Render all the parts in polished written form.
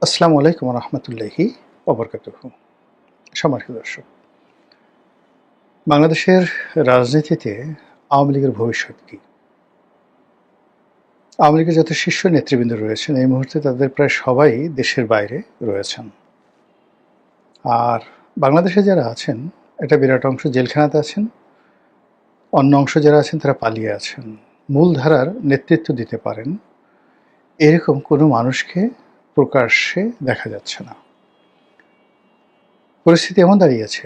আসসালামু আলাইকুম রহমতুল্লাহি ওবরকাতুহু। সম্মানিত দর্শক, বাংলাদেশের রাজনীতিতে আওয়ামী লীগের ভবিষ্যৎ কী? আওয়ামী লীগের যত শীর্ষ নেতৃবৃন্দ রয়েছেন এই মুহূর্তে তাদের প্রায় সবাই দেশের বাইরে রয়েছেন। আর বাংলাদেশে যারা আছেন একটা বিরাট অংশ জেলখানাতে আছেন, অন্য অংশ যারা আছেন তারা পালিয়ে আছেন। মূলধারার নেতৃত্ব দিতে পারেন এরকম কোনো মানুষকে প্রকাশ্যে দেখা যাচ্ছে না। পরিস্থিতি এমন দাঁড়িয়েছে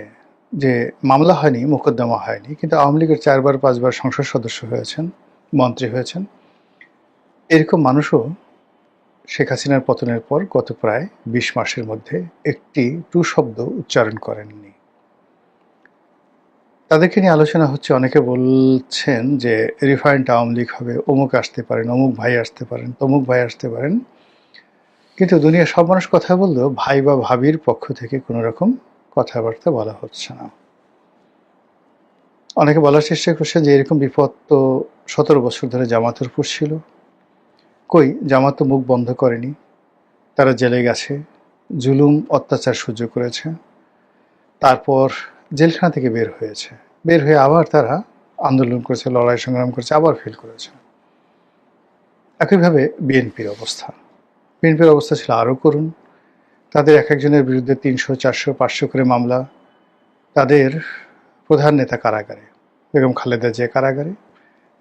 যে মামলা হয়নি, মোকদ্দমা হয়নি, কিন্তু আওয়ামী লীগের ৪ বার ৫ বার সংসদ সদস্য হয়েছেন, মন্ত্রী হয়েছেন। এরকম মানুষও শেখ হাসিনার পতনের পর গত প্রায় ২০ মাসের মধ্যে একটি টু শব্দ উচ্চারণ করেননি। তাদেরকে নিয়ে আলোচনা হচ্ছে। অনেকে বলছেন যে রিফাইন্ড আওয়ামী লীগ হবে, অমুক আসতে পারেন, অমুক ভাই আসতে পারেন, তমুক ভাই আসতে পারেন। কিন্তু দুনিয়ার সব মানুষ কথা বললেও ভাই বা ভাবির পক্ষ থেকে কোনো রকম কথাবার্তা বলা হচ্ছে না। অনেকে বলার চেষ্টা করছে যে এরকম বিপদ তো ১৭ বছর ধরে জামাতের উপর ছিল। কই, জামাত তো মুখ বন্ধ করেনি, তারা জেলে গেছে, জুলুম অত্যাচার সহ্য করেছে, তারপর জেলখানা থেকে বের হয়েছে, বের হয়ে আবার তারা আন্দোলন করেছে, লড়াই সংগ্রাম করেছে, আবার ফেল করেছে। একইভাবে বিএনপির অবস্থা ছিল আরও করুন। তাদের এক একজনের বিরুদ্ধে ৩০০, ৪০০, ৫০০ করে মামলা। তাদের প্রধান নেতা কারাগারে, বেগম খালেদা জিয়া কারাগারে।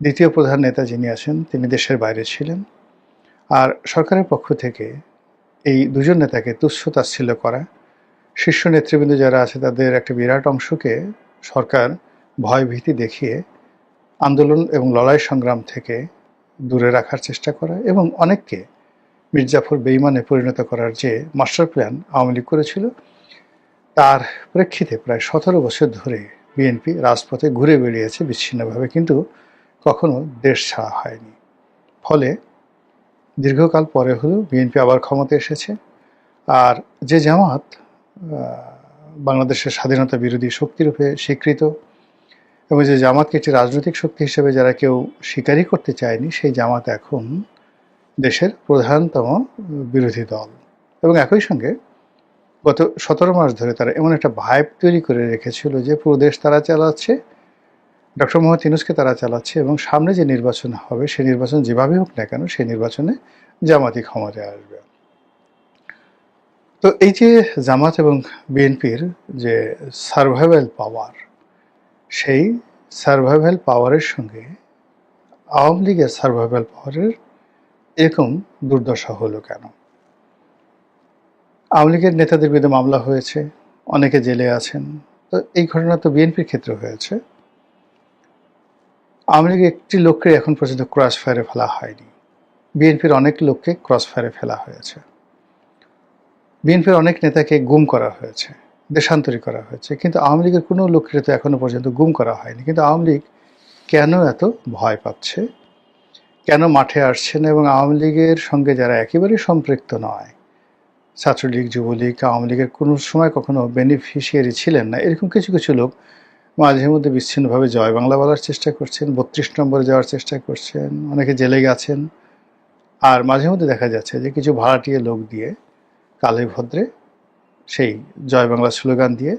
দ্বিতীয় প্রধান নেতা যিনি আছেন তিনি দেশের বাইরে ছিলেন। আর সরকারের পক্ষ থেকে এই দুজন নেতাকে তুচ্ছ তাচ্ছিল্য করা, শীর্ষ নেতৃবৃন্দ যারা আছে তাদের একটা বিরাট অংশকে সরকার ভয় ভীতি দেখিয়ে আন্দোলন এবং লড়াই সংগ্রাম থেকে দূরে রাখার চেষ্টা করা, এবং অনেককে মির্জাফর বেঈমানে পরিণত করার যে মাস্টার প্ল্যান আওয়ামী লীগ করেছিল, তার প্রেক্ষিতে প্রায় ১৭ বছর ধরে বিএনপি রাজপথে ঘুরে বেড়িয়েছে বিচ্ছিন্নভাবে, কিন্তু কখনো দেশ ছাড়া হয়নি। ফলে দীর্ঘকাল পরে হলেও বিএনপি আবার ক্ষমতায় এসেছে। আর যে জামাত বাংলাদেশের স্বাধীনতা বিরোধী শক্তিরূপে স্বীকৃত, এবং যে জামাতকে একটি রাজনৈতিক শক্তি হিসেবে যারা কেউ স্বীকারই করতে চায়নি, সেই জামাত এখন দেশের প্রধানতম বিরোধী দল। এবং একই সঙ্গে গত ১৭ মাস ধরে তারা এমন একটা ভাইব তৈরি করে রেখেছিল যে পুরো দেশ তারা চালাচ্ছে, ডক্টর মোহাম্মদ ইউনূসকে তারা চালাচ্ছে, এবং সামনে যে নির্বাচন হবে সেই নির্বাচন যেভাবে হোক না কেন সেই নির্বাচনে জামাতই ক্ষমতায় আসবে। তো এই যে জামাত এবং বিএনপির যে সারভাইভাল পাওয়ার, সেই সারভাইভাল পাওয়ারের সঙ্গে আওয়ামী লীগের সারভাইভাল পাওয়ারের এরকম দুর্দশা হলো কেন? আওয়ামী লীগের নেতাদের বিরুদ্ধে মামলা হয়েছে, অনেকে জেলে আছেন। তো এই ঘটনা তো বিএনপির ক্ষেত্রে হয়েছে। আওয়ামী লীগের একটি লোককে এখন পর্যন্ত ক্রস ফায়ারে ফেলা হয়নি, বিএনপির অনেক লোককে ক্রস ফায়ারে ফেলা হয়েছে। বিএনপির অনেক নেতাকে গুম করা হয়েছে, দেশান্তরী করা হয়েছে, কিন্তু আওয়ামী লীগের কোনো লোককে তো এখনো পর্যন্ত গুম করা হয়নি। কিন্তু আওয়ামী লীগ কেন এত ভয় পাচ্ছে, কেন মাঠে আসছে না? এবং আওয়ামী লীগের সঙ্গে যারা একেবারেই সম্পৃক্ত নয়, ছাত্রলীগ, যুবলীগ, আওয়ামী লীগের কোনো সময় কখনো বেনিফিশিয়ারি ছিলেন না, এরকম কিছু কিছু লোক মাঝে মধ্যে বিচ্ছিন্নভাবে জয় বাংলা বলার চেষ্টা করছেন, ৩২ নম্বরে যাওয়ার চেষ্টা করছেন, অনেকে জেলে গেছেন। আর মাঝে মধ্যে দেখা যাচ্ছে যে কিছু ভাড়াটিয়ে লোক দিয়ে কালে ভদ্রে সেই জয় বাংলা স্লোগান দিয়ে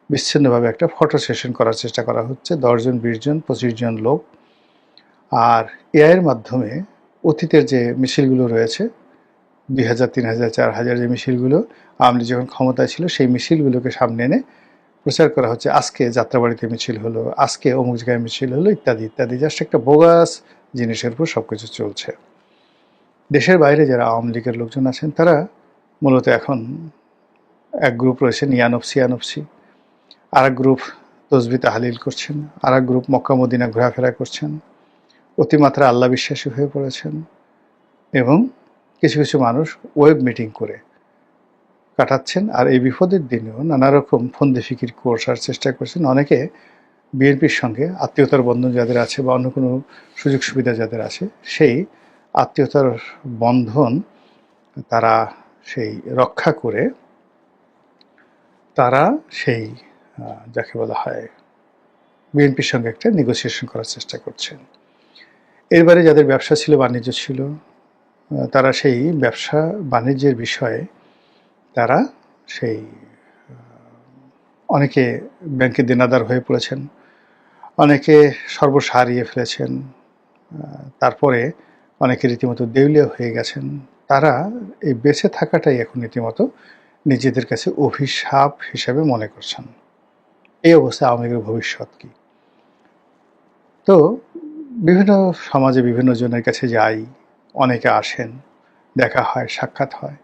বিচ্ছিন্নভাবে একটা ফটো সেশন করার চেষ্টা করা হচ্ছে। ১০ জন, ২০ জন, ২৫ জন লোক। আর এআইয়ের মাধ্যমে অতীতের যে মিছিলগুলো রয়েছে, ২০০০, ৩০০০, ৪০০০ যে মিছিলগুলো আওয়ামী লীগ যখন ক্ষমতায় ছিল, সেই মিছিলগুলোকে সামনে এনে প্রচার করা হচ্ছে। আজকে যাত্রাবাড়িতে মিছিল হলো, আজকে অমুক জায়গায় মিছিল হলো, ইত্যাদি ইত্যাদি। জাস্ট একটা বোগাস জিনিসের উপর সব কিছু চলছে। দেশের বাইরে যারা আওয়ামী লীগের লোকজন আছেন তারা মূলত এখন এক গ্রুপ রয়েছে নিয়ানফসি আনফসি, আর এক গ্রুপ তসবি তাহলিল করছেন, আর এক গ্রুপ মক্কা মদিনা ঘোরাফেরা করছেন, অতিমাত্রা আল্লাহ বিশ্বাসী হয়ে পড়েছেন, এবং কিছু কিছু মানুষ ওয়েব মিটিং করে কাটাচ্ছেন। আর এই বিপদের দিনেও নানা রকম ফন্দি ফিকির করার চেষ্টা করছেন। অনেকে বিএনপির সঙ্গে আত্মীয়তার বন্ধন যাদের আছে বা অন্য কোনো সুযোগ সুবিধা যাদের আছে, সেই আত্মীয়তার বন্ধন তারা সেই রক্ষা করে তারা সেই যাকে বলা হয় বিএনপির সঙ্গে একটা নেগোসিয়েশন করার চেষ্টা করছেন। এরবারে যাদের ব্যবসা ছিল, বাণিজ্য ছিল, তারা সেই ব্যবসা বাণিজ্যের বিষয়ে তারা সেই অনেকে ব্যাংকে দেনাদার হয়ে পড়েছেন, অনেকে সর্বস্ব হারিয়ে ফেলেছেন, তারপরে অনেকে রীতিমতো দেউলিয়া হয়ে গেছেন। তারা এই বেঁচে থাকাটাই এখন রীতিমতো নিজেদের কাছে অভিশাপ হিসেবে মনে করছেন। এই অবস্থায় আওয়ামী লীগের ভবিষ্যৎ কি? তো বিভিন্ন সমাজে বিভিন্ন জনের কাছে যাই, অনেকে আসেন, দেখা হয়, সাক্ষাৎ হয়।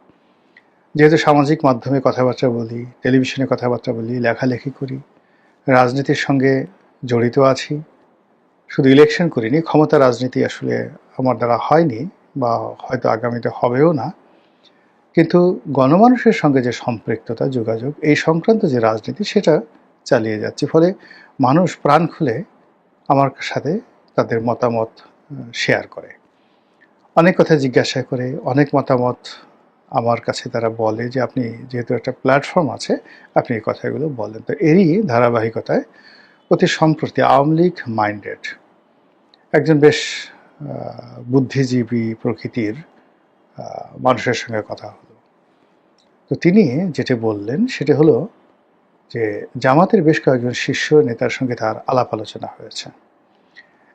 যেহেতু সামাজিক মাধ্যমে কথাবার্তা বলি, টেলিভিশনে কথাবার্তা বলি, লেখালেখি করি, রাজনীতির সঙ্গে জড়িত আছি, শুধু ইলেকশন করিনি, ক্ষমতা রাজনীতি আসলে আমার দ্বারা হয়নি বা হয়তো আগামীতে হবেও না, কিন্তু গণমানুষের সঙ্গে যে সম্পৃক্ততা, যোগাযোগ, এই সংক্রান্ত যে রাজনীতি, সেটা চালিয়ে যাচ্ছি। ফলে মানুষ প্রাণ খুলে আমার সাথে তাদের মতামত শেয়ার করে, অনেক কথা জিজ্ঞাসা করে, অনেক মতামত আমার কাছে তারা বলে যে আপনি যেহেতু একটা প্ল্যাটফর্ম আছে, আপনি এই কথাগুলো বলেন। তো এরই ধারাবাহিকতায় অতি সম্প্রতি আওয়ামী লীগ মাইন্ডেড একজন বেশ বুদ্ধিজীবী প্রকৃতির মানুষের সঙ্গে কথা হলো। তো তিনি যেটা বললেন সেটা হলো যে জামাতের বেশ কয়েকজন শীর্ষ নেতার সঙ্গে তার আলাপ আলোচনা হয়েছে,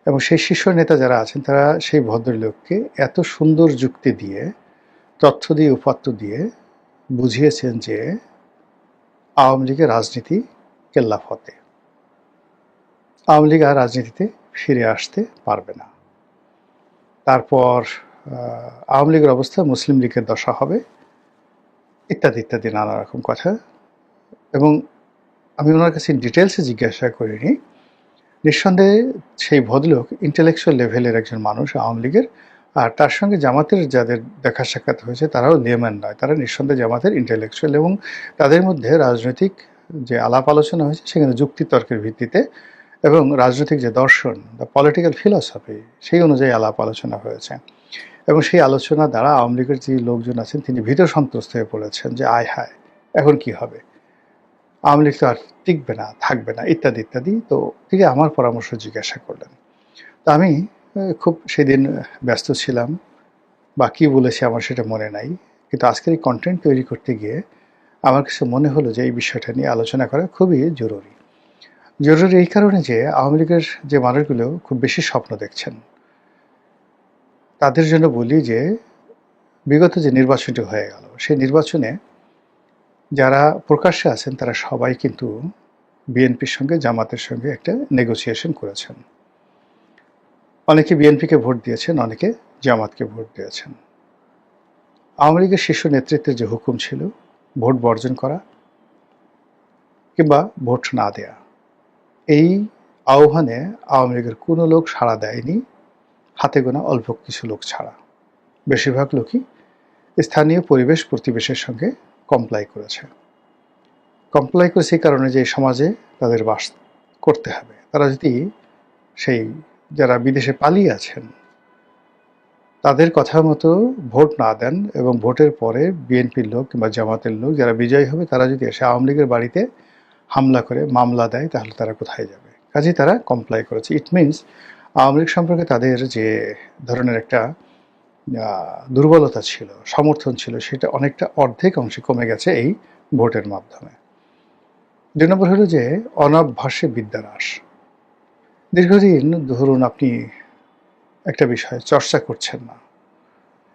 এবং সেই শীর্ষ নেতা যারা আছেন তারা সেই ভদ্রলোককে এত সুন্দর যুক্তি দিয়ে, তথ্য দিয়ে, উপাত্ত দিয়ে বুঝিয়েছেন যে আওয়ামী লীগের রাজনীতি কেল্লাফতে, আওয়ামী লীগ আর রাজনীতিতে ফিরে আসতে পারবে না। তারপর আওয়ামী লীগের অবস্থা মুসলিম লীগের দশা হবে, ইত্যাদি ইত্যাদি নানা রকম কথা। এবং আমি ওনার কাছে ডিটেলসে জিজ্ঞাসা করিনি, নিঃসন্দেহে সেই ভদ্রলোক ইন্টেলেকচুয়াল লেভেলের একজন মানুষ আওয়ামী লীগের, আর তার সঙ্গে জামাতের যাদের দেখা সাক্ষাৎ হয়েছে তারাও লেম্যান নয়, তারা নিঃসন্দেহে জামাতের ইন্টেলেকচুয়াল, এবং তাদের মধ্যে রাজনৈতিক যে আলাপ আলোচনা হয়েছে সেখানে যুক্তিতর্কের ভিত্তিতে এবং রাজনৈতিক যে দর্শন, দ্য পলিটিক্যাল ফিলসফি, সেই অনুযায়ী আলাপ আলোচনা হয়েছে। এবং সেই আলোচনা দ্বারা আওয়ামী লীগের যে লোকজন আছেন তিনি ভীত সন্ত্রস্ত হয়ে পড়েছেন যে আয় হায়, এখন কি হবে, আওয়ামী লীগ তো আর টিকবে না, থাকবে না, ইত্যাদি ইত্যাদি। তো তিনি আমার পরামর্শ জিজ্ঞাসা করলেন। তো আমি খুব সেদিন ব্যস্ত ছিলাম, বা কী বলেছি আমার সেটা মনে নাই, কিন্তু আজকের এই কন্টেন্ট তৈরি করতে গিয়ে আমার কাছে মনে হলো যে এই বিষয়টা নিয়ে আলোচনা করা খুবই জরুরি। জরুরি এই কারণে যে আওয়ামী লীগের যে মানুষগুলো খুব বেশি স্বপ্ন দেখছেন, তাদের জন্য বলি যে বিগত যে নির্বাচনটি হয়ে গেল, সেই নির্বাচনে যারা প্রকাশ্যে আছেন তারা সবাই কিন্তু বিএনপির সঙ্গে, জামাতের সঙ্গে একটা নেগোসিয়েশন করেছেন। অনেকে বিএনপিকে ভোট দিয়েছেন, অনেকে জামাতকে ভোট দিয়েছেন। আওয়ামী লীগের শীর্ষ নেতৃত্বের যে হুকুম ছিল ভোট বর্জন করা কিংবা ভোট না দেয়া, এই আহ্বানে আওয়ামী লীগের কোনো লোক সাড়া দেয়নি, হাতে গোনা অল্প কিছু লোক ছাড়া। বেশিরভাগ লোকই স্থানীয় পরিবেশ প্রতিবেশের সঙ্গে কমপ্লাই করেছে। কমপ্লাই করেছে এই কারণে যে সমাজে তাদের বাস করতে হবে। তারা যদি সেই যারা বিদেশে পালিয়ে আছেন তাদের কথা মতো ভোট না দেন এবং ভোটের পরে বিএনপির লোক কিংবা জামাতের লোক যারা বিজয়ী হবে তারা যদি এসে আওয়ামী লীগের বাড়িতে হামলা করে মামলা দেয়, তাহলে তারা কোথায় যাবে? কাজেই তারা কমপ্লাই করেছে। ইট মিনস আওয়ামী লীগ সম্পর্কে তাদের যে ধরনের একটা দুর্বলতা ছিল, সমর্থন ছিল, সেটা অনেকটা অর্ধেক অংশে কমে গেছে এই ভোটের মাধ্যমে। ২ নম্বর হলো যে অনাভ্যাসে বিদ্যানাশ। দীর্ঘদিন ধরুন আপনি একটা বিষয় চর্চা করছেন না,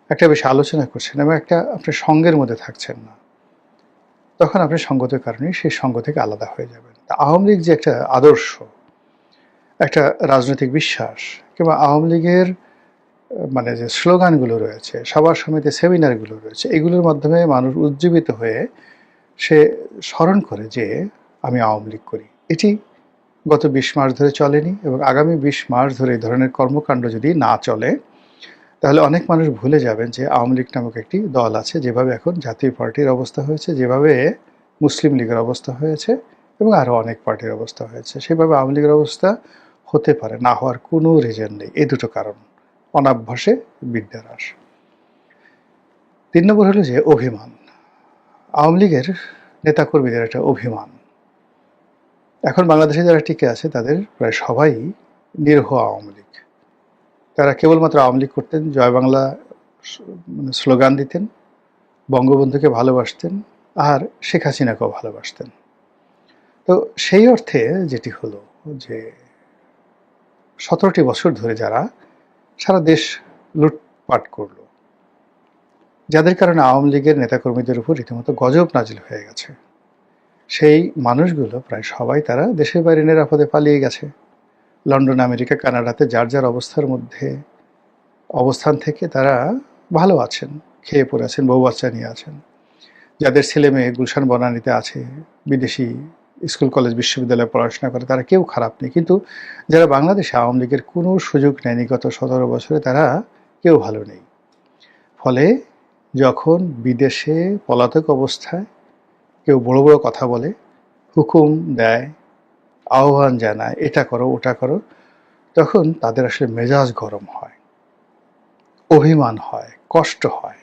একটা বিষয় আলোচনা করছেন এবং একটা আপনি সঙ্গের মধ্যে থাকছেন না, তখন আপনি সঙ্গতের কারণে সেই সঙ্গ থেকে আলাদা হয়ে যাবেন। তা আওয়ামী লীগ যে একটা আদর্শ, একটা রাজনৈতিক বিশ্বাস, কিংবা আওয়ামী লীগের মানে যে স্লোগানগুলো রয়েছে, সবার সমিতি সেমিনারগুলো রয়েছে, এগুলোর মাধ্যমে মানুষ উজ্জীবিত হয়ে সে স্মরণ করে যে আমি আওয়ামী লীগ করি। এটি গত ২০ মাস ধরে চলেনি, এবং আগামী ২০ মাস ধরে এই ধরনের কর্মকাণ্ড যদি না চলে তাহলে অনেক মানুষ ভুলে যাবেন যে আওয়ামী লীগ নামক একটি দল আছে। যেভাবে এখন জাতীয় পার্টির অবস্থা হয়েছে, যেভাবে মুসলিম লীগের অবস্থা হয়েছে এবং আরও অনেক পার্টির অবস্থা হয়েছে, সেভাবে আওয়ামী লীগের অবস্থা হতে পারে না হওয়ার কোনো রিজন নেই। এই দুটো কারণ, অনাভ্যাসে বিদ্যানাশ। ৩ নম্বর হলো যে অভিমান। আওয়ামী লীগের নেতাকর্মীদের একটা অভিমান। এখন বাংলাদেশে যারা টিকে আছে তাদের প্রায় সবাই নিরীহ আওয়ামী লীগ। তারা কেবলমাত্র আওয়ামী লীগ করতেন, জয় বাংলা মানে স্লোগান দিতেন, বঙ্গবন্ধুকে ভালোবাসতেন, আর শেখ হাসিনাকেও ভালোবাসতেন। তো সেই অর্থে যেটি হলো যে 17টি বছর ধরে যারা সারা দেশ লুটপাট করলো, যাদের কারণে আওয়ামী লীগের নেতাকর্মীদের উপর রীতিমতো গজব নাজিল হয়ে গেছে, সেই মানুষগুলো প্রায় সবাই তারা দেশের বাইরে নিরাপদে পালিয়ে গেছে। লন্ডন, আমেরিকা, কানাডাতে যার যার অবস্থান থেকে তারা ভালো আছেন, খেয়ে পড়ে আছেন, বউ বাচ্চা নিয়ে আছেন। যাদের ছেলে মেয়ে গুলশান বনানীতে আছে, বিদেশি স্কুল কলেজ বিশ্ববিদ্যালয়ে পড়াশোনা করে, তারা কেউ খারাপ নেই। কিন্তু যারা বাংলাদেশে আওয়ামী লীগের কোনো সুযোগ নেয়নি গত 17 বছরে, তারা কেউ ভালো নেই। ফলে যখন বিদেশে পলাতক অবস্থায় কেউ বড় বড় কথা বলে, হুকুম দেয়, আহ্বান জানায়, এটা করো ওটা করো, তখন তাদের আসলে মেজাজ গরম হয়, অভিমান হয়, কষ্ট হয়,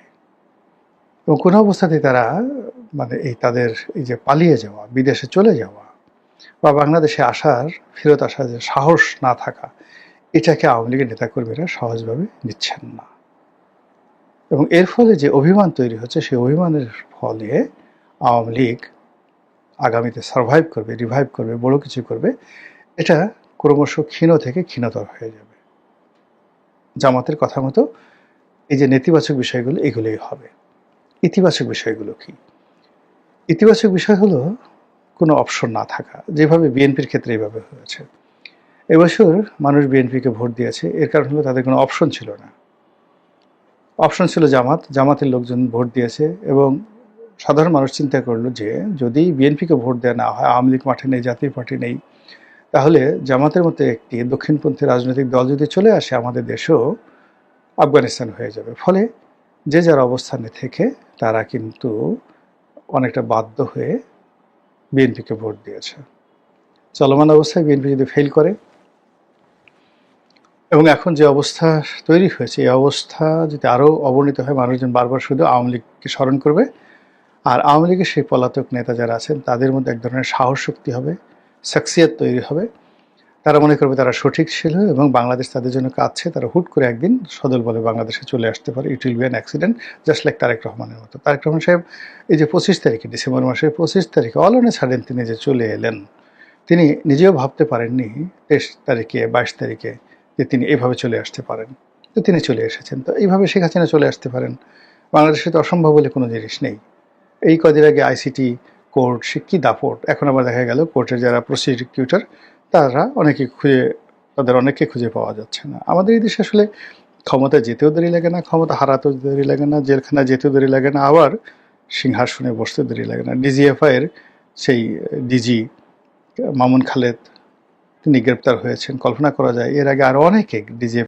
এবং কোনো অবস্থাতেই তারা তাদের এই যে পালিয়ে যাওয়া, বিদেশে চলে যাওয়া বা বাংলাদেশে ফেরত আসার যে সাহস না থাকা, এটাকে আওয়ামী লীগের নেতাকর্মীরা সহজভাবে নিচ্ছেন না। এবং এর ফলে যে অভিমান তৈরি হচ্ছে, সেই অভিমানের ফলে আওয়ামী লীগ আগামীতে সারভাইভ করবে, রিভাইভ করবে, বড় কিছু করবে, এটা ক্রমশ ক্ষীণ থেকে ক্ষীণতর হয়ে যাবে। জামাতের কথা মতো এই যে নেতিবাচক বিষয়গুলো, এগুলোই হবে। ইতিবাচক বিষয়গুলো কি? ইতিবাচক বিষয় হলো কোনো অপশন না থাকা, যেভাবে বিএনপির ক্ষেত্রে এইভাবে হয়েছে। এবছর মানুষ বিএনপিকে ভোট দিয়েছে, এর কারণ হলো তাদের কোনো অপশন ছিল না। অপশন ছিল জামাতের লোকজন ভোট দিয়েছে, এবং সাধারণ মানুষ চিন্তা করলো যে যদি বিএনপিকে ভোট দেওয়া না হয়, আওয়ামী লীগ মাঠে নেই, জাতীয় পার্টি নেই, তাহলে জামাতের মতো একটি দক্ষিণপন্থী রাজনৈতিক দল যদি চলে আসে, আমাদের দেশও আফগানিস্তান হয়ে যাবে। ফলে যে যার অবস্থানে থেকে তারা কিন্তু অনেকটা বাধ্য হয়ে বিএনপিকে ভোট দিয়েছে। চলমান অবস্থায় বিএনপি যদি ফেল করে, এবং এখন যে অবস্থা তৈরি হয়েছে, এই অবস্থা যদি আরও অবনতি হয়, মানুষজন বারবার শুধু আওয়ামী লীগকে স্মরণ করবে, আর আওয়ামী লীগের সেই পলাতক নেতা যারা আছেন, তাদের মধ্যে এক ধরনের সাহস শক্তি হবে, শখসিয়ত তৈরি হবে। তারা মনে করবে তারা সঠিক ছিল এবং বাংলাদেশ তাদের জন্য কাঁদছে, তারা হুট করে একদিন সদল বলে বাংলাদেশে চলে আসতে পারে। It will be an accident, just like Tarique রহমানের মতো। তারেক রহমান সাহেব এই যে 25 তারিখে, ডিসেম্বর মাসের 25 তারিখে অল অন এ সাডেন তিনি যে চলে এলেন, তিনি নিজেও ভাবতে পারেননি 23 তারিখে, 22 তারিখে যে তিনি এইভাবে চলে আসতে পারেন। তো তিনি চলে এসেছেন। তো এইভাবে শেখ হাসিনা চলে আসতে পারেন। বাংলাদেশে তো অসম্ভব বলে কোনো জিনিস নেই। এই কদিন আগে আইসিটি কোর্ট, সে কী দাপট! এখন আবার দেখা গেল কোর্টের যারা প্রসিকিউটর, তারা তাদের অনেককে খুঁজে পাওয়া যাচ্ছে না। আমাদের এই দেশে আসলে ক্ষমতা যেতেও দেরি লাগে না, ক্ষমতা হারাতেও দেরি লাগে না, জেলখানা যেতেও দেরি লাগে না, আবার সিংহাসনে বসতে দেরি লাগে না। ডিজিএফআইয়ের সেই ডিজি মামুন খালেদ, তিনি গ্রেপ্তার হয়েছেন। কল্পনা করা যায় এর আগে আরও অনেকে ডিজিএফ